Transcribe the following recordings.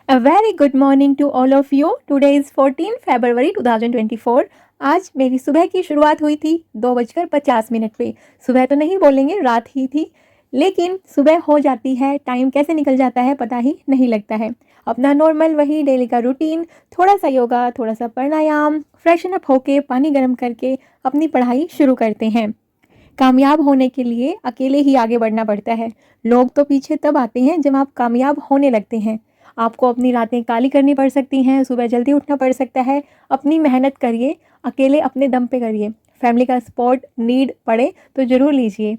A very good morning to all of you. Today is 14 February 2024. आज मेरी सुबह की शुरुआत हुई थी 2:50 पे। सुबह तो नहीं बोलेंगे, रात ही थी, लेकिन सुबह हो जाती है, टाइम कैसे निकल जाता है पता ही नहीं लगता है। अपना नॉर्मल वही डेली का रूटीन, थोड़ा सा योगा, थोड़ा सा प्राणायाम, फ्रेशन अप होके पानी गर्म करके अपनी पढ़ाई शुरू करते हैं। कामयाब होने के लिए अकेले ही आगे बढ़ना पड़ता है। लोग तो पीछे तब आते हैं जब आप कामयाब होने लगते हैं। आपको अपनी रातें काली करनी पड़ सकती हैं, सुबह जल्दी उठना पड़ सकता है। अपनी मेहनत करिए, अकेले अपने दम पे करिए। फैमिली का सपोर्ट नीड पड़े तो ज़रूर लीजिए।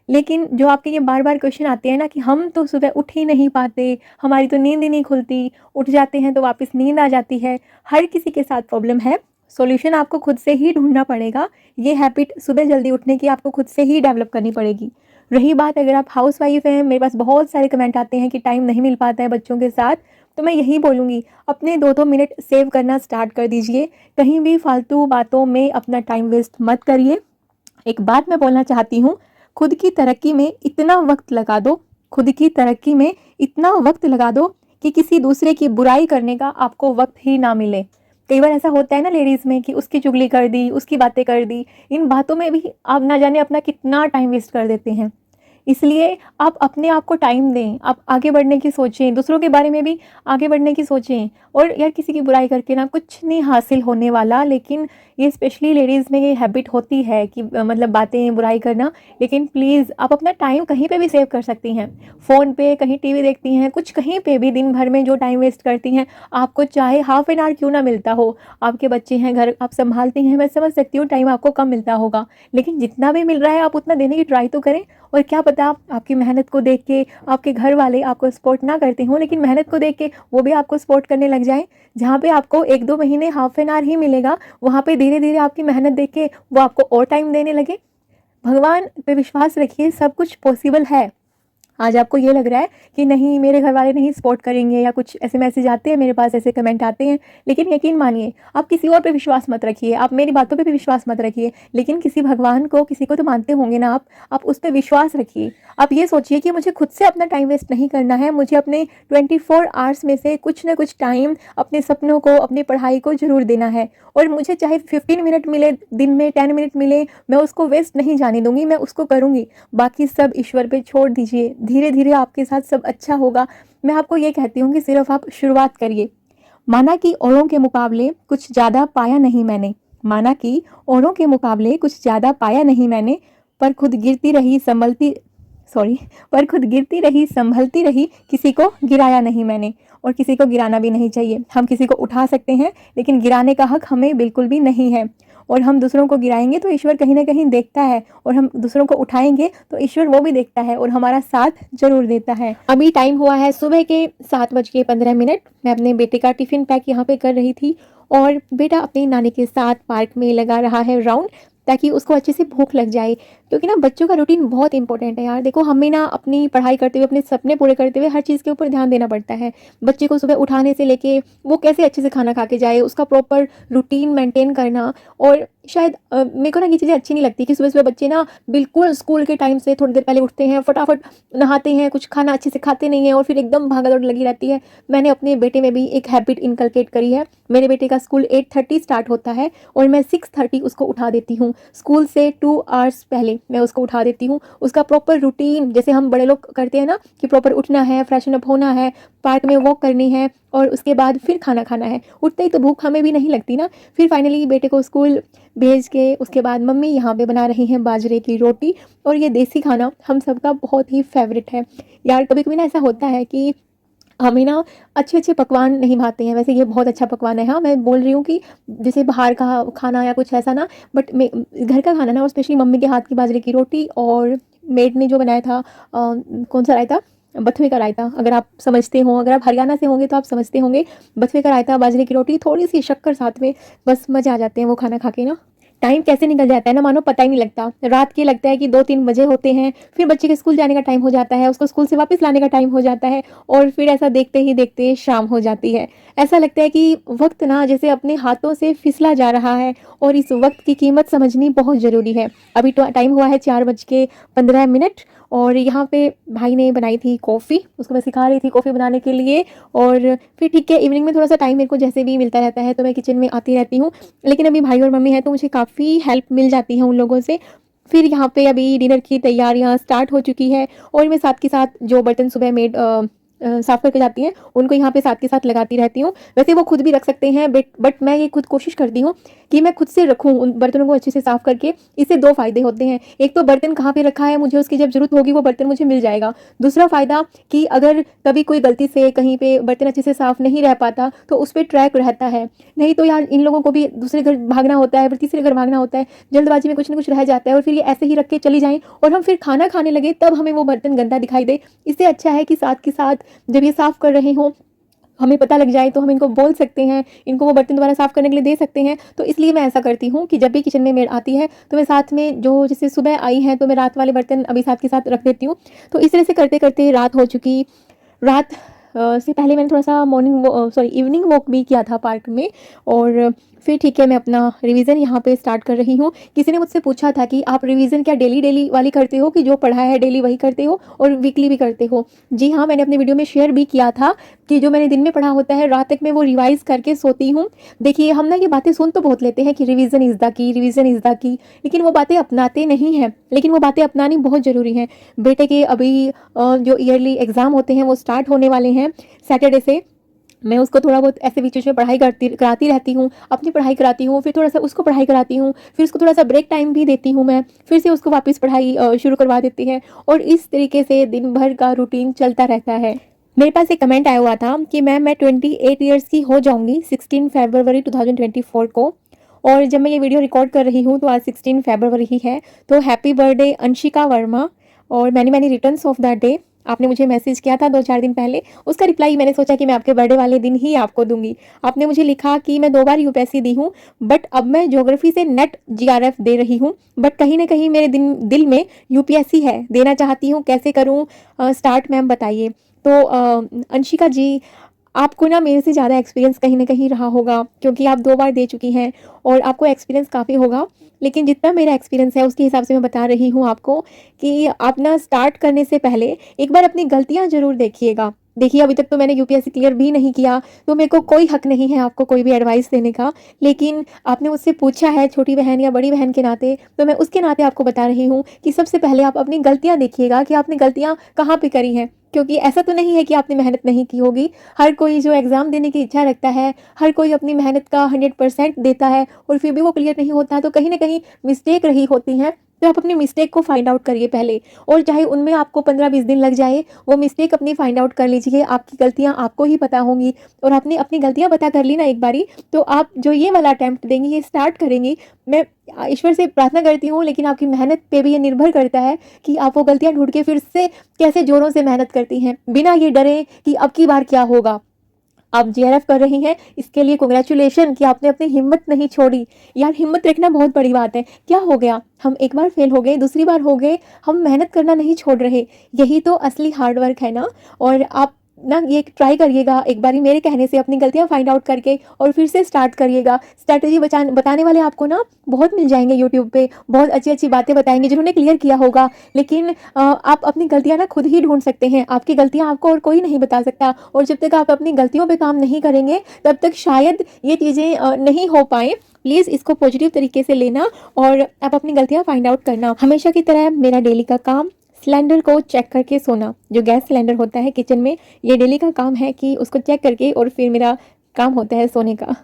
लेकिन जो आपके ये बार-बार क्वेश्चन आते हैं ना कि हम तो सुबह उठ ही नहीं पाते, हमारी तो नींद ही नहीं खुलती, उठ जाते हैं तो वापस नींद आ जाती है। हर किसी के साथ प्रॉब्लम है। सॉल्यूशन आपको खुद से ही ढूँढना पड़ेगा। ये हैबिट सुबह जल्दी उठने की आपको खुद से ही डेवलप करनी पड़ेगी। रही बात अगर आप हाउसवाइफ हैं, मेरे पास बहुत सारे कमेंट आते हैं कि टाइम नहीं मिल पाता है बच्चों के साथ, तो मैं यही बोलूँगी, अपने 2-2 मिनट सेव करना स्टार्ट कर दीजिए। कहीं भी फालतू बातों में अपना टाइम वेस्ट मत करिए। एक बात मैं बोलना चाहती हूँ, खुद की तरक्की में इतना वक्त लगा दो, खुद की तरक्की में इतना वक्त लगा दो कि किसी दूसरे की बुराई करने का आपको वक्त ही ना मिले। कई बार ऐसा होता है ना लेडीज़ में कि उसकी चुगली कर दी, उसकी बातें कर दी, इन बातों में भी आप ना जाने अपना कितना टाइम वेस्ट कर देते हैं। इसलिए आप अपने आप को टाइम दें, आप आगे बढ़ने की सोचें, दूसरों के बारे में भी आगे बढ़ने की सोचें। और यार किसी की बुराई करके ना कुछ नहीं हासिल होने वाला, लेकिन ये स्पेशली लेडीज़ में ये हैबिट होती है कि मतलब बातें बुराई करना। लेकिन प्लीज़ आप अपना टाइम कहीं पे भी सेव कर सकती हैं। फ़ोन पे, कहीं टीवी देखती हैं, कुछ कहीं पे भी दिन भर में जो टाइम वेस्ट करती हैं, आपको चाहे हाफ़ एन आवर क्यों ना मिलता हो, आपके बच्चे हैं, घर आप सँभालती हैं, मैं समझ सकती हूँ टाइम आपको कम मिलता होगा। लेकिन जितना भी मिल रहा है आप उतना देने की ट्राई तो करें। और क्या पता आपकी मेहनत को देख के आपके घर वाले आपको सपोर्ट ना करते हों, लेकिन मेहनत को देख के वो भी आपको सपोर्ट करने लग जाएँ। जहाँ पे आपको 1-2 महीने हाफ एन आवर ही मिलेगा, वहाँ पे धीरे-धीरे आपकी मेहनत देख के वो आपको और टाइम देने लगे। भगवान पे विश्वास रखिए, सब कुछ पॉसिबल है। आज आपको ये लग रहा है कि नहीं मेरे घर वाले नहीं सपोर्ट करेंगे, या कुछ ऐसे मैसेज आते हैं, मेरे पास ऐसे कमेंट आते हैं, लेकिन यकीन मानिए आप किसी और पे विश्वास मत रखिए, आप मेरी बातों पे भी विश्वास मत रखिए, लेकिन किसी भगवान को, किसी को तो मानते होंगे ना आप उस पर विश्वास रखिए। आप ये सोचिए कि मुझे खुद से अपना टाइम वेस्ट नहीं करना है, मुझे अपने 24 आवर्स में से कुछ ना कुछ टाइम अपने सपनों को, अपनी पढ़ाई को ज़रूर देना है। और मुझे चाहे 15 मिनट मिले दिन में, 10 मिनट मिले, मैं उसको वेस्ट नहीं जाने दूंगी, मैं उसको करूँगी। बाकी सब ईश्वर पे छोड़ दीजिए, धीरे धीरे आपके साथ सब अच्छा होगा। मैं आपको ये कहती हूँ कि सिर्फ आप शुरुआत करिए। माना कि औरों के मुकाबले कुछ ज़्यादा पाया नहीं मैंने, माना कि औरों के मुकाबले कुछ ज़्यादा पाया नहीं मैंने, पर खुद गिरती रही संभलती सॉरी पर खुद गिरती रही संभलती रही, किसी को गिराया नहीं मैंने। और किसी को गिराना भी नहीं चाहिए। हम किसी को उठा सकते हैं, लेकिन गिराने का हक हमें बिल्कुल भी नहीं है। और हम दूसरों को गिराएंगे तो ईश्वर कहीं ना कहीं देखता है, और हम दूसरों को उठाएंगे तो ईश्वर वो भी देखता है और हमारा साथ जरूर देता है। अभी टाइम हुआ है सुबह के 7:15। मैं अपने बेटे का टिफ़िन पैक यहाँ पे कर रही थी, और बेटा अपनी नानी के साथ पार्क में लगा रहा है राउंड, ताकि उसको अच्छे से भूख लग जाए। क्योंकि ना बच्चों का रूटीन बहुत इंपॉर्टेंट है यार। देखो हमें ना अपनी पढ़ाई करते हुए, अपने सपने पूरे करते हुए हर चीज़ के ऊपर ध्यान देना पड़ता है। बच्चे को सुबह उठाने से लेके वो कैसे अच्छे से खाना खा के जाए, उसका प्रॉपर रूटीन मेंटेन करना। और शायद मेरे को ना ये चीज़ें अच्छी नहीं लगती कि सुबह सुबह बच्चे ना बिल्कुल स्कूल के टाइम से थोड़ी देर पहले उठते हैं, फटाफट नहाते हैं, कुछ खाना अच्छे से खाते नहीं हैं, और फिर एकदम भागा दौड़ लगी रहती है। मैंने अपने बेटे में भी एक हैबिट इनकलकेट करी है। मेरे बेटे का स्कूल 8:30 स्टार्ट होता है, और मैं 6:30 उसको उठा देती हूँ। स्कूल से 2 आवर्स पहले मैं उसको उठा देती हूँ। उसका प्रॉपर रूटीन, जैसे हम बड़े लोग करते हैं ना कि प्रॉपर उठना है, फ्रेशन अप होना है, पार्क में वॉक करनी है, और उसके बाद फिर खाना खाना है। उठते ही तो भूख हमें भी नहीं लगती ना। फिर फाइनली बेटे को स्कूल भेज के उसके बाद मम्मी यहाँ पे बना रही हैं बाजरे की रोटी, और ये देसी खाना हम सबका बहुत ही फेवरेट है यार। कभी कभी ना ऐसा होता है कि हमें ना अच्छे अच्छे पकवान नहीं भाते हैं। वैसे ये बहुत अच्छा पकवान है, हाँ मैं बोल रही हूँ कि जैसे बाहर का खाना या कुछ ऐसा ना, बट घर का खाना ना, और स्पेशली मम्मी के हाथ की बाजरे की रोटी, और मेड ने जो बनाया था कौन सा रायता, बथुए का रायता। अगर आप समझते हो, अगर आप हरियाणा से होंगे तो आप समझते होंगे, बथुए का रायता, बाजरे की रोटी, थोड़ी सी शक्कर साथ में, बस मज़ा आ जाते हैं वो खाना खा के ना। टाइम कैसे निकल जाता है ना, मानो पता ही नहीं लगता। रात के लगता है कि 2-3 बजे होते हैं, फिर बच्चे के स्कूल जाने का टाइम हो जाता है, उसको स्कूल से वापस लाने का टाइम हो जाता है और फिर ऐसा देखते ही देखते शाम हो जाती है। ऐसा लगता है कि वक्त ना जैसे अपने हाथों से फिसला जा रहा है और इस वक्त की कीमत समझनी बहुत ज़रूरी है। अभी टाइम हुआ है 4:15 और यहाँ पे भाई ने बनाई थी कॉफ़ी, उसको मैं सिखा रही थी कॉफ़ी बनाने के लिए। और फिर ठीक है, इवनिंग में थोड़ा सा टाइम मेरे को जैसे भी मिलता रहता है तो मैं किचन में आती रहती हूँ, लेकिन अभी भाई और मम्मी हैं तो मुझे काफ़ी हेल्प मिल जाती है उन लोगों से। फिर यहाँ पे अभी डिनर की तैयारियाँ स्टार्ट हो चुकी है और मैं साथ के साथ जो बर्तन सुबह मेड साफ़ करके जाती हैं उनको यहाँ पे साथ के साथ लगाती रहती हूँ। वैसे वो खुद भी रख सकते हैं बट मैं ये खुद कोशिश करती हूँ कि मैं खुद से रखूँ उन बर्तनों को अच्छे से साफ़ करके। इससे 2 फ़ायदे होते हैं, एक तो बर्तन कहाँ पे रखा है मुझे उसकी जब ज़रूरत होगी वो बर्तन मुझे मिल जाएगा। दूसरा फ़ायदा कि अगर कभी कोई गलती से कहीं पे बर्तन अच्छे से साफ़ नहीं रह पाता तो उस पर ट्रैक रहता है। नहीं तो यार इन लोगों को भी दूसरे घर भागना होता है, फिर तीसरे घर भागना होता है, जल्दबाजी में कुछ ना कुछ रह जाता है और फिर ये ऐसे ही रख के चली जाएँ और हम फिर खाना खाने लगे तब हमें वो बर्तन गंदा दिखाई दे। इससे अच्छा है कि साथ के साथ जब ये साफ़ कर रहे हों हमें पता लग जाए तो हम इनको बोल सकते हैं, इनको वो बर्तन दोबारा साफ़ करने के लिए दे सकते हैं। तो इसलिए मैं ऐसा करती हूँ कि जब भी किचन में मेड आती है तो मैं साथ में जो जैसे सुबह आई हैं तो मैं रात वाले बर्तन अभी साथ के साथ रख देती हूँ। तो इस तरह से करते करते रात हो चुकी। रात से पहले मैंने थोड़ा-सा इवनिंग वॉक भी किया था पार्क में और फिर ठीक है मैं अपना रिवीज़न यहाँ पे स्टार्ट कर रही हूँ। किसी ने मुझसे पूछा था कि आप रिवीज़न क्या डेली वाली करते हो कि जो पढ़ा है डेली वही करते हो और वीकली भी करते हो? जी हाँ, मैंने अपने वीडियो में शेयर भी किया था कि जो मैंने दिन में पढ़ा होता है रात तक मैं वो रिवाइज़ करके सोती हूँ। देखिए हम ना ये बातें सुन तो बहुत लेते हैं कि रिवीज़न इज़ द की, लेकिन वो बातें अपनाते नहीं हैं। लेकिन वो बातें अपनानी बहुत ज़रूरी हैं। बेटे के अभी जो ईयरली एग्ज़ाम होते हैं वो स्टार्ट होने वाले हैं सैटरडे से। मैं उसको थोड़ा बहुत ऐसे बीच-बीच में पढ़ाई कराती रहती हूँ, अपनी पढ़ाई कराती हूँ, फिर थोड़ा-सा उसको पढ़ाई कराती हूँ, फिर उसको थोड़ा-सा ब्रेक टाइम भी देती हूँ मैं, फिर से उसको वापस पढ़ाई शुरू करवा देती है और इस तरीके से दिन भर का रूटीन चलता रहता है। मेरे पास एक कमेंट आया हुआ था कि मैम मैं 28 इयर्स की हो जाऊँगी 16 फरवरी 2024 को और जब मैं ये वीडियो रिकॉर्ड कर रही हूँ तो आज 16 फरवरी ही है। तो हैप्पी बर्थडे अंशिका वर्मा और many returns of that day. आपने मुझे मैसेज किया था 2-4 दिन पहले, उसका रिप्लाई मैंने सोचा कि मैं आपके बर्थडे वाले दिन ही आपको दूंगी। आपने मुझे लिखा कि मैं 2 बार यूपीएससी दी हूँ बट अब मैं ज्योग्राफी से नेट जीआरएफ दे रही हूँ, बट कहीं ना कहीं मेरे दिल में यूपीएससी है, देना चाहती हूँ, कैसे करूँ स्टार्ट मैम बताइए। तो अंशिका जी, आपको ना मेरे से ज़्यादा एक्सपीरियंस कहीं न कहीं रहा होगा क्योंकि आप 2 बार दे चुकी हैं और आपको एक्सपीरियंस काफ़ी होगा। लेकिन जितना मेरा एक्सपीरियंस है उसके हिसाब से मैं बता रही हूँ आपको कि आप ना स्टार्ट करने से पहले एक बार अपनी गलतियाँ ज़रूर देखिएगा। देखिए अभी तक तो मैंने यूपीएससी क्लियर भी नहीं किया, तो मेरे को कोई हक नहीं है आपको कोई भी एडवाइस देने का। लेकिन आपने मुझसे पूछा है छोटी बहन या बड़ी बहन के नाते, तो मैं उसके नाते आपको बता रही हूँ कि सबसे पहले आप अपनी गलतियाँ देखिएगा कि आपने गलतियाँ कहाँ पे करी हैं। क्योंकि ऐसा तो नहीं है कि आपने मेहनत नहीं की होगी। हर कोई जो एग्ज़ाम देने की इच्छा रखता है, हर कोई अपनी मेहनत का 100% देता है और फिर भी वो क्लियर नहीं होता, तो कहीं न कहीं मिस्टेक रही होती हैं। तो आप अपनी मिस्टेक को फाइंड आउट करिए पहले और चाहे उनमें आपको 15-20 दिन लग जाए, वो मिस्टेक अपनी फाइंड आउट कर लीजिए। आपकी गलतियाँ आपको ही पता होंगी और आपने अपनी गलतियाँ पता कर ली ना एक बारी, तो आप जो ये वाला अटेम्प्ट देंगी, ये स्टार्ट करेंगी, मैं ईश्वर से प्रार्थना करती हूँ, लेकिन आपकी मेहनत पे भी ये निर्भर करता है कि आप वो गलतियाँ ढूँढ के फिर से कैसे ज़ोरों से मेहनत करती हैं, बिना ये डरे कि अब की बार क्या होगा। आप जीआरएफ कर रही हैं, इसके लिए कांग्रेचुलेशन कि आपने अपनी हिम्मत नहीं छोड़ी। यार हिम्मत रखना बहुत बड़ी बात है। क्या हो गया? हम एक बार फेल हो गए, दूसरी बार हो गए, हम मेहनत करना नहीं छोड़ रहे। यही तो असली हार्ड वर्क है ना। और आप ना ये ट्राई करिएगा एक बारी मेरे कहने से अपनी गलतियाँ फाइंड आउट करके और फिर से स्टार्ट करिएगा। स्ट्रैटेजी बताने वाले आपको ना बहुत मिल जाएंगे यूट्यूब पे, बहुत अच्छी बातें बताएंगे जिन्होंने क्लियर किया होगा। लेकिन आप अपनी गलतियाँ ना खुद ही ढूंढ सकते हैं। आपकी गलतियाँ आपको और कोई नहीं बता सकता और जब तक आप अपनी गलतियों पे काम नहीं करेंगे तब तक शायद ये चीज़ें नहीं हो पाए। प्लीज़ इसको पॉजिटिव तरीके से लेना और आप अपनी गलतियाँ फाइंड आउट करना। हमेशा की तरह मेरा डेली का काम सिलेंडर को चेक करके सोना। जो गैस सिलेंडर होता है किचन में, ये डेली का काम है कि उसको चेक करके और फिर मेरा काम होता है सोने का।